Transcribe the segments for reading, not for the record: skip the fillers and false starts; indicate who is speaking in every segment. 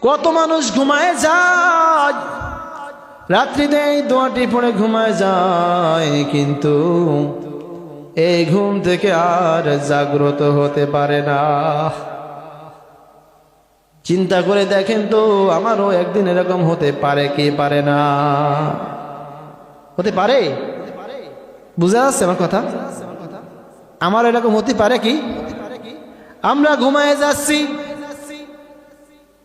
Speaker 1: কত মানুষ ঘুমায় যায়, রাত্রিতে এই দোয়াটি পড়ে ঘুমায় যায়, কিন্তু এই ঘুম থেকে আর জাগ্রত হতে পারে না। চিন্তা করে দেখেন তো, আমারও একদিন এরকম হতে পারে কি পারে না? হতে পারে? বুঝা যাচ্ছে আমার কথা? আমার এরকম হতে পারে কি? আমরা ঘুমায় যাচ্ছি,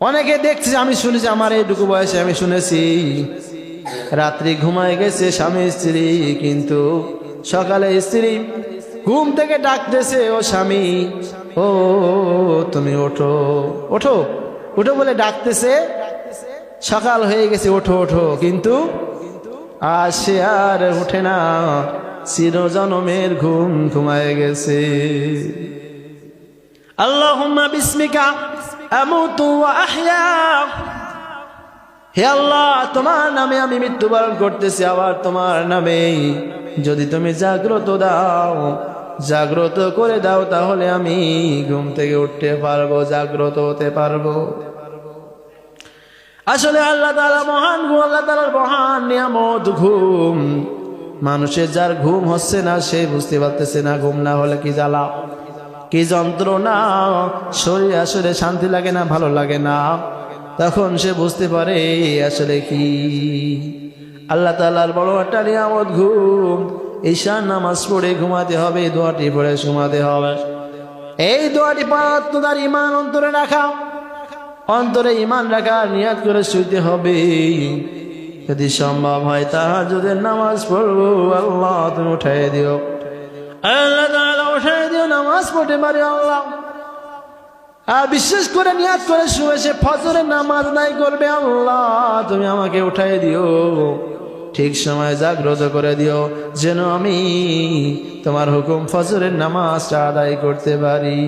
Speaker 1: অনেকে দেখছি, আমি শুনেছি, আমার এইটুকু বয়সে আমি শুনেছি রাত্রি ঘুমায় গেছে স্বামী স্ত্রী, কিন্তু সকালে স্ত্রী ঘুম থেকে ডাকতেছে, ও স্বামী, ও তুমি ওঠো ওঠো ওঠো বলে ডাকতেছে, সকাল হয়ে গেছে, ওঠো ওঠো, কিন্তু আর সে আর ওঠে না, চিরজনমের ঘুম ঘুমায় গেছে। আল্লাহুম্মা বিসমিকা আমুতু ওয়া আহইয়া, হে আল্লাহ, তোমার নামে আমি মৃত্যুবরণ করতেছি, আবার তোমার নামে যদি তুমি জাগ্রত দাও, জাগ্রত করে দাও, তাহলে আমি ঘুম থেকে উঠতে পারবো, জাগ্রত হতে পারবো। আসলে আল্লাহ তাআলা মহান, আল্লাহ তাআলার মহান নিয়ামত ঘুম। মানুষের যার ঘুম হচ্ছে না, সে বুঝতে পারতেছে না ঘুম না হলে কি জ্বালা, কি যন্ত্রণা, শরীরে আসলে শান্তি লাগে না, ভালো লাগে না, তখন সে বুঝতে পারে আসলে কি। আল্লাহ তাআলার বড় একটা নিয়ামত ঘুম। ঈশার নামাজ পড়ে ঘুমাতে হবে, দোয়াটি পড়ে ঘুমাতে হবে। এই দোয়াটি পড়ার তার ঈমান অন্তরে রাখা, অন্তরে ঈমান রাখা, নিয়াত করে শুইতে হবে। যদি সম্ভব হয় তাহাজ্জুদের নামাজ পড়বো, আল্লাহ তুমি উঠাই দিও, আল্লাহ তাআলা উঠাই দিও, নামাজ পড়তে পারি আল্লাহ। আর বিশেষ করে নিয়াত করে শুয়ে সে ফজরের নামাজ নাই করবে, আল্লাহ তুমি আমাকে উঠাই দিও, ঠিক সময় জাগ্রত করে দিও, যেন আমি তোমার হুকুম ফজরের নামাজটা আদায় করতে পারি।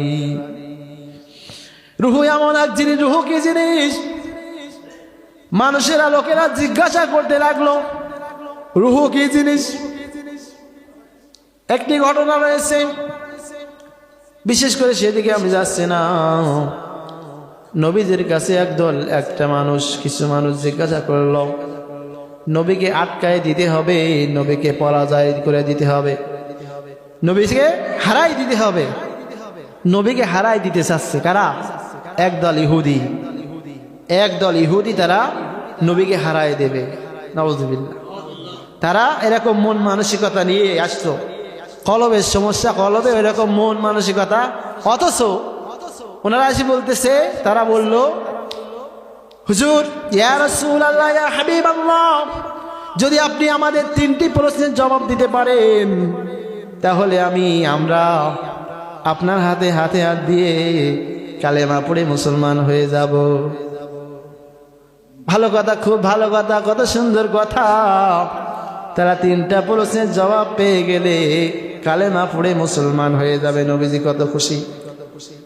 Speaker 1: রুহু এমন এক জিনিস, রুহু কি জিনিস? মানুষেরা, লোকেরা জিজ্ঞাসা করতে লাগলো রুহু কি জিনিস। একটি ঘটনা রয়েছে, বিশেষ করে সেদিকে আমি যাচ্ছি না। নবীদের কাছে একটা মানুষ, কিছু মানুষ জিজ্ঞাসা করলো, নবীকে আটকায় দিতে হবে, নবীকে পরাজয় করে দিতে হবে, নবীকে হারাই দিতে হবে। নবীকে হারাই দিতে চাচ্ছে কারা? একদল ইহুদি, একদল ইহুদি, তারা নবীকে হারাই দেবে। নাউযুবিল্লাহ। তারা এরকম মন মানসিকতা নিয়ে আসতো, কলবের সমস্যা, কলবে এরকম মন মানসিকতা, অথচ ওনারা এসে বলতেছে, তারা বলল, হুজুর, ইয়া রাসূলুল্লাহ, ইয়া হাবিবাল্লাহ, যদি আপনি আমাদের 3টি প্রশ্নের জবাব দিতে পারেন, তাহলে আমরা আপনার হাতে হাত দিয়ে কালেমা পড়ে মুসলমান হয়ে যাব। ভালো কথা, খুব ভালো কথা, কত সুন্দর কথা। তারা 3টা প্রশ্নের জবাব পেয়ে গেলে কালেমা পড়ে মুসলমান হয়ে যাবে। নবীজি কত খুশি,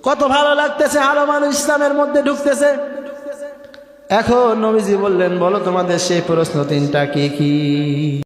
Speaker 1: কত ভালো লাগতেছে, আরো মানুষ ইসলামের মধ্যে ঢুকতেছে। এখন নবীজি বললেন, বলো তোমাদের সেই প্রশ্ন 3টা কি কি?